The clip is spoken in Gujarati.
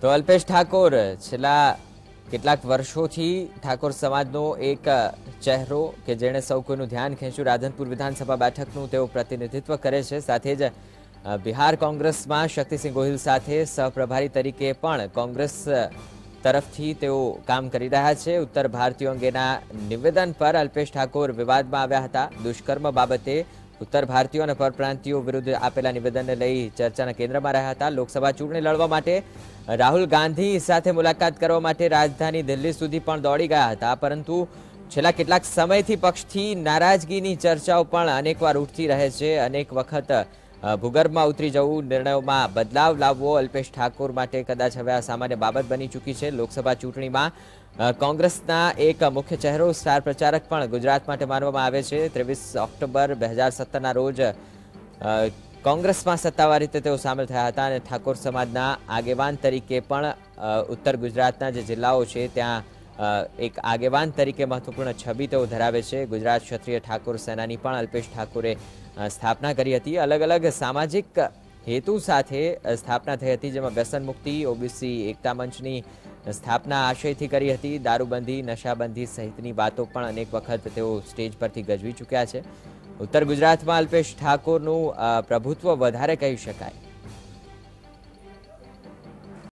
તો અલ્પેશ ઠાકોર છેલ્લા કેટલાક વર્ષોથી ઠાકોર સમાજનો એક ચહેરો કે જેણે સૌ કોઈનું ધ્યાન ખેંચ્યું રાધનપુર વિધાનસભા બેઠકનું તેઓ પ્રતિનિધિત્વ કરે છે। સાથે જ બિહાર કોંગ્રેસમાં શક્તિસિંહ ગોહિલ સાથે સહપ્રભારી તરીકે પણ કોંગ્રેસ તરફથી તેઓ કામ કરી રહ્યા છે। ઉત્તર ભારતીયો અંગેના નિવેદન પર અલ્પેશ ઠાકોર વિવાદમાં આવ્યા હતા। દુષ્કર્મ બાબતે ઉત્તર ભારતીયો અને પરપ્રાંતિયો વિરુદ્ધ આપેલા નિવેદનને લઈ ચર્ચાના કેન્દ્રમાં રહ્યા હતા। લોકસભા ચૂંટણી લડવા માટે રાહુલ ગાંધી સાથે મુલાકાત કરવા માટે રાજધાની દિલ્હી સુધી પણ દોડી ગયા હતા, પરંતુ છેલ્લા કેટલાક સમયથી પક્ષથી નારાજગીની ચર્ચાઓ પણ અનેકવાર ઉઠતી રહે છે। અનેક વખત ભૂગર્ભમાં ઉતરી જવું, નિર્ણયોમાં બદલાવ લાવવો અલ્પેશ ઠાકોર માટે કદાચ હવે આ સામાન્ય બાબત બની ચૂકી છે। લોકસભા ચૂંટણીમાં કોંગ્રેસના એક મુખ્ય ચહેરો સ્ટાર પ્રચારક પણ ગુજરાત માટે માનવામાં આવે છે। 23 ઓક્ટોબર 2017ના રોજ કોંગ્રેસમાં સત્તાવાર રીતે તેઓ સામેલ થયા હતા અને ઠાકોર સમાજના આગેવાન તરીકે પણ ઉત્તર ગુજરાતના જે જિલ્લાઓ છે ત્યાં એક આગેવાન તરીકે મહત્વપૂર્ણ છબી તેઓ ધરાવે છે। ગુજરાત ક્ષત્રિય ઠાકોર સેનાની પણ અલ્પેશ ઠાકોરે સ્થાપના કરી હતી। અલગ અલગ સામાજિક હેતુ સાથે સ્થાપના થઈ હતી, જેમાં વ્યસન મુક્તિ, ઓબીસી એકતા મંચની સ્થાપના આશયથી કરી હતી। દારૂબંધી, નશાબંધી સહિતની વાતો પણ અનેક વખત તેઓ સ્ટેજ પરથી ગજવી ચૂક્યા છે। ઉત્તર ગુજરાતમાં અલ્પેશ ઠાકોરનું પ્રભુત્વ વધારે કહી શકાય।